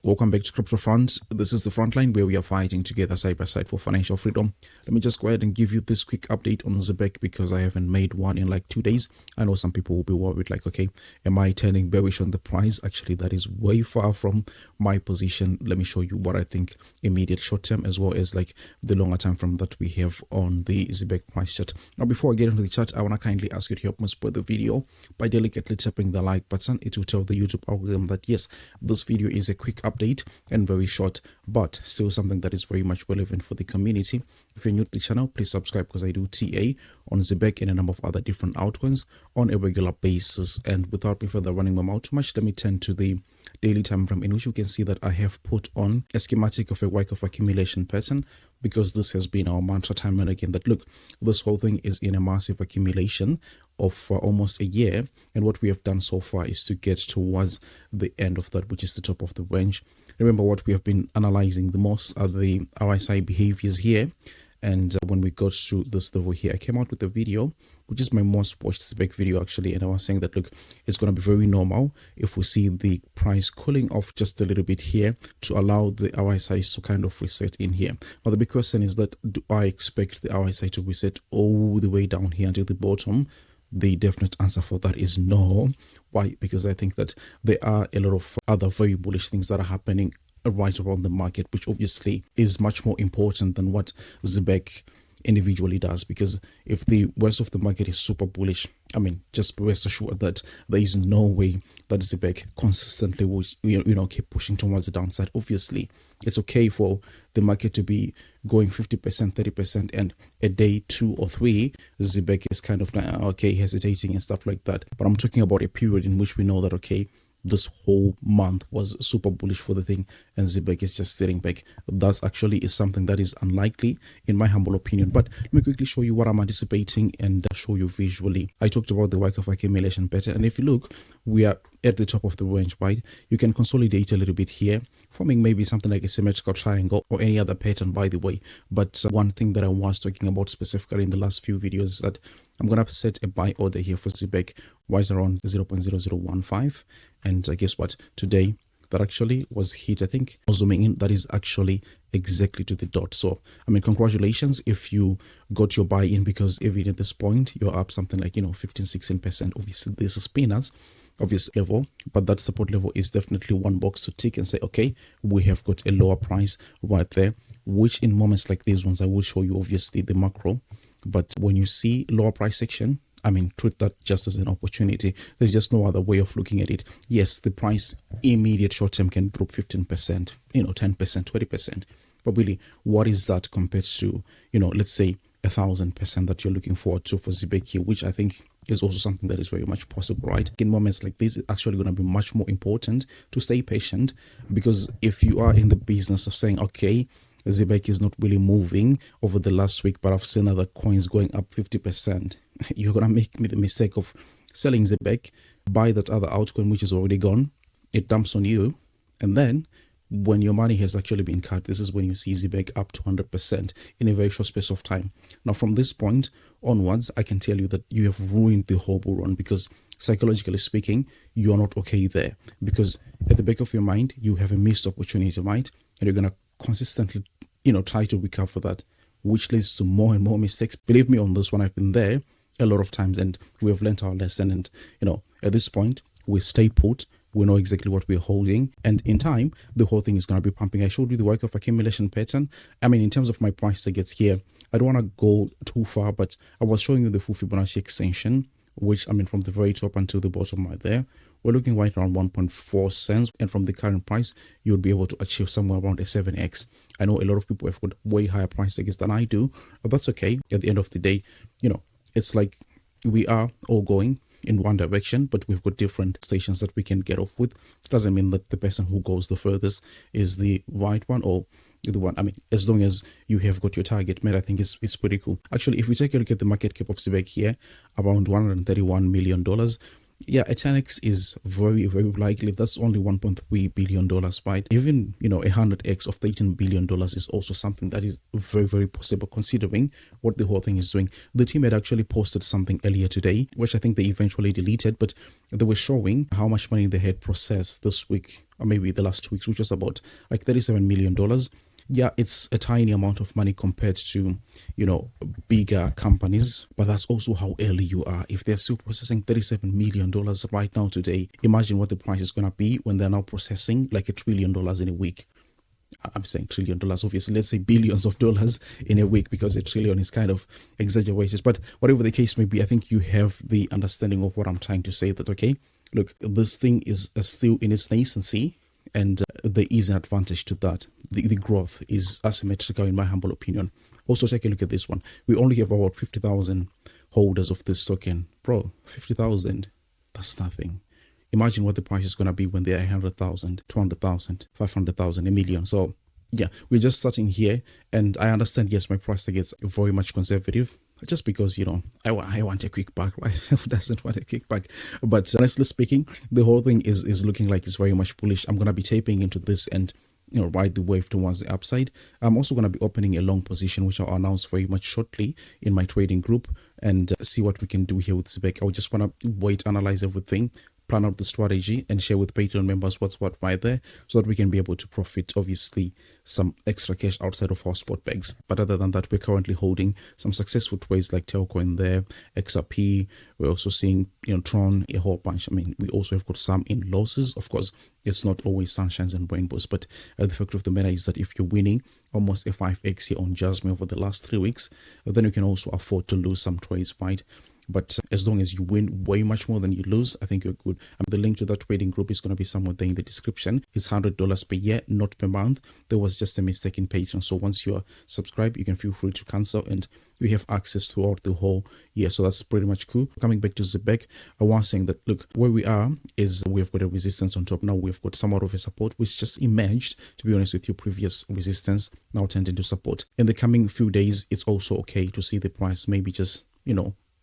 Welcome back to Crypto Funds. This is the frontline where we are fighting together side by side for financial freedom. Let me just go ahead and give you this quick update on Zbec because I haven't made one in like 2 days. I know some people will be worried like, okay, am I turning bearish on the price? Actually, that is way far from my position. Let me show you what I think immediate short term as well as like the longer time frame that we have on the Zbec price chart. Now, before I get into the chart, I want to kindly ask you to help me spread the video by delicately tapping the like button. It will tell the YouTube algorithm that yes, this video is a quick update and very short, but still something that is very much relevant for the community. If you're new to the channel, please subscribe because I do TA on Zbec and a number of other different altcoins on a regular basis. And without me further running my mouth too much, let me turn to the daily time frame in which you can see that I have put on a schematic of a Wyckoff accumulation pattern, because this has been our mantra time and again that look, this whole thing is in a massive accumulation of almost a year, and what we have done so far is to get towards the end of that, which is the top of the range. Remember, what we have been analyzing the most are the RSI behaviors here, and when we got to this level here, I came out with a video which is my most watched Zbec video actually, and I was saying that look, it's going to be very normal if we see the price cooling off just a little bit here to allow the RSI to kind of reset in here. Now the big question is that, do I expect the RSI to reset all the way down here until the bottom? The definite answer for that is no. Why? Because I think that there are a lot of other very bullish things that are happening right around the market, which obviously is much more important than what Zbec individually does. Because if the rest of the market is super bullish, I mean, just rest assured that there is no way that Zbec consistently will, keep pushing towards the downside. Obviously, it's okay for the market to be going 50%, 30%, and a day 2 or 3, Zbec is kind of like, okay, hesitating and stuff like that. But I'm talking about a period in which we know that, okay, this whole month was super bullish for the thing and Zbec is just sitting back. That actually is something that is unlikely in my humble opinion. But let me quickly show you what I'm anticipating and show you visually. I talked about the Wyckoff accumulation pattern, and if you look, we are at the top of the range, right? You can consolidate a little bit here, forming maybe something like a symmetrical triangle or any other pattern, by the way. But one thing that I was talking about specifically in the last few videos is that I'm going to set a buy order here for Zbec right around 0.0015. And guess what? Today, that actually was hit. I think zooming in, that is actually exactly to the dot. So, I mean, congratulations if you got your buy in, because even at this point, you're up something like, 15, 16%. Obviously, this is peanuts, obvious level, but that support level is definitely one box to tick and say, okay, we have got a lower price right there, which in moments like these ones, I will show you obviously the macro. But when you see lower price section, I mean, treat that just as an opportunity. There's just no other way of looking at it. Yes, the price immediate short term can drop 15%, 10%, 20%. But really, what is that compared to, let's say 1,000% that you're looking forward to for Zbec here, which I think is also something that is very much possible, right? In moments like this, it's actually going to be much more important to stay patient, because if you are in the business of saying, okay, Zbec is not really moving over the last week, but I've seen other coins going up 50%. You're going to make the mistake of selling Zbec, buy that other altcoin which is already gone. It dumps on you. And then when your money has actually been cut, this is when you see Zbec up to 100% in a very short space of time. Now, from this point onwards, I can tell you that you have ruined the whole bull run, because psychologically speaking, you are not okay there. Because at the back of your mind, you have a missed opportunity, right? And you're going to consistently, try to recover that, which leads to more and more mistakes. Believe me on this one, I've been there a lot of times and we have learned our lesson. And, at this point, we stay put. We know exactly what we're holding. And in time, the whole thing is going to be pumping. I showed you the Wyckoff accumulation pattern. I mean, in terms of my price targets here, I don't want to go too far, but I was showing you the full Fibonacci extension, which, I mean, from the very top until the bottom right there, we're looking right around 1.4 cents. And from the current price, you'll be able to achieve somewhere around a 7x. I know a lot of people have got way higher price targets than I do, but that's okay. At the end of the day, it's like we are all going in one direction, but we've got different stations that we can get off with. It doesn't mean that the person who goes the furthest is the right one or the one. I mean, as long as you have got your target met, I think it's pretty cool. Actually, if we take a look at the market cap of Zbec here, around $131 million, Yeah, a 10x is very, very likely. That's only $1.3 billion, right? Even, 100x of $13 billion is also something that is very, very possible considering what the whole thing is doing. The team had actually posted something earlier today, which I think they eventually deleted, but they were showing how much money they had processed this week, or maybe the last 2 weeks, which was about like $37 million. Yeah, it's a tiny amount of money compared to, bigger companies, but that's also how early you are. If they're still processing $37 million right now today, imagine what the price is going to be when they're now processing like $1 trillion in a week. I'm saying $1 trillion, obviously, let's say billions of dollars in a week, because $1 trillion is kind of exaggerated. But whatever the case may be, I think you have the understanding of what I'm trying to say, that, okay, look, this thing is still in its nascency, and there is an advantage to that. The growth is asymmetrical in my humble opinion. Also, take a look at this one. We only have about 50,000 holders of this token. Bro, 50,000, that's nothing. Imagine what the price is going to be when they are 100,000, 200,000, 500,000, a million. So yeah, we're just starting here, and I understand, yes, my price tag is very much conservative, just because, I want a quick buck, right? Who doesn't want a quick buck? But honestly speaking, the whole thing is looking like it's very much bullish. I'm going to be taping into this and ride the wave towards the upside. I'm also going to be opening a long position, which I'll announce very much shortly in my trading group, and see what we can do here with Zbec. I just want to wait, analyze everything, plan out the strategy, and share with Patreon members what's what right there, so that we can be able to profit, obviously, some extra cash outside of our spot bags. But other than that, we're currently holding some successful trades like Telcoin there, XRP. We're also seeing, Tron, a whole bunch. I mean, we also have got some in losses. Of course, it's not always sunshines and rainbows, but the fact of the matter is that if you're winning almost a 5x here on Jasmine over the last 3 weeks, then you can also afford to lose some trades, right? But as long as you win way much more than you lose, I think you're good. The link to that trading group is going to be somewhere there in the description. It's $100 per year, not per month. There was just a mistake in Patreon. So once you are subscribed, you can feel free to cancel, and you have access throughout the whole year. So that's pretty much cool. Coming back to Zbec, I was saying that, look, where we are is we've got a resistance on top. Now we've got somewhat of a support, which just emerged, to be honest with you. Previous resistance now turned into support. In the coming few days, it's also okay to see the price maybe just,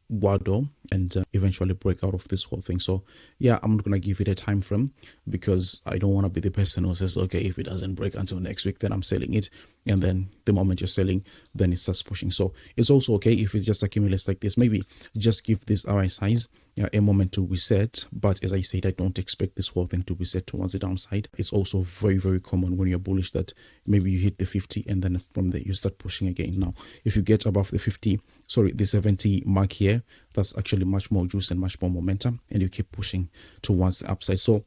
waddle and eventually break out of this whole thing. So yeah, I'm not gonna give it a time frame, because I don't want to be the person who says, okay, if it doesn't break until next week, then I'm selling it, and then the moment you're selling, then it starts pushing. So it's also okay if it just accumulates like this. Maybe just give this RSIs a moment to reset. But as I said, I don't expect this whole thing to reset towards the downside. It's also very, very common when you're bullish that maybe you hit the 50 and then from there you start pushing again. Now if you get above the 70 mark here, that's actually much more juice and much more momentum, and you keep pushing towards the upside. So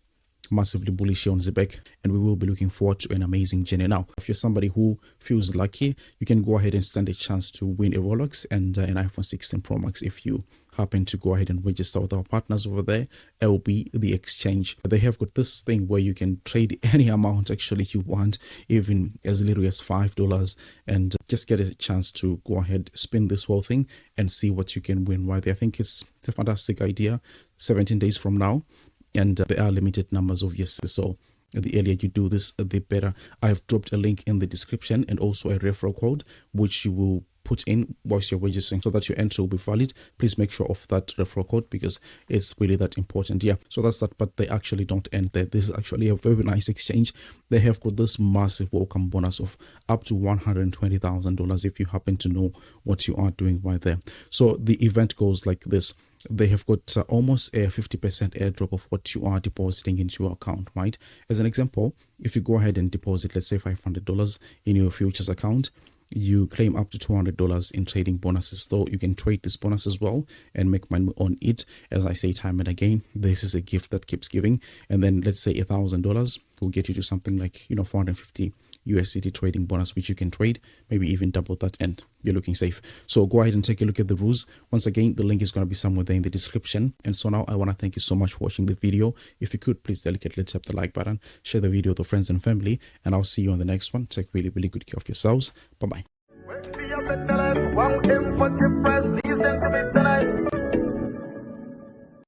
massively bullish here on Zbec, and we will be looking forward to an amazing journey. Now, if you're somebody who feels lucky, you can go ahead and stand a chance to win a Rolex and an iPhone 16 Pro Max if you happen to go ahead and register with our partners over there, LB the Exchange. They have got this thing where you can trade any amount actually you want, even as little as $5, and just get a chance to go ahead, spin this whole thing, and see what you can win right there. I think it's a fantastic idea. 17 days from now, and there are limited numbers, obviously, so the earlier you do this, the better. I have dropped a link in the description and also a referral code, which you will put in whilst you're registering so that your entry will be valid. Please make sure of that referral code, because it's really that important. Yeah, so that's that. But they actually don't end there. This is actually a very nice exchange. They have got this massive welcome bonus of up to $120,000 if you happen to know what you are doing right there. So the event goes like this. They have got almost a 50% airdrop of what you are depositing into your account, right? As an example, if you go ahead and deposit, let's say $500 in your futures account, you claim up to $200 in trading bonuses. So you can trade this bonus as well and make money on it. As I say time and again, this is a gift that keeps giving. And then let's say $1,000 will get you to something like 450 USDT trading bonus, which you can trade, maybe even double that, and you're looking safe. So go ahead and take a look at the rules. Once again, the link is going to be somewhere there in the description. And so now I want to thank you so much for watching the video. If you could, please delicately tap the like button, share the video with your friends and family, and I'll see you on the next one. Take really, really good care of yourselves. Bye-bye.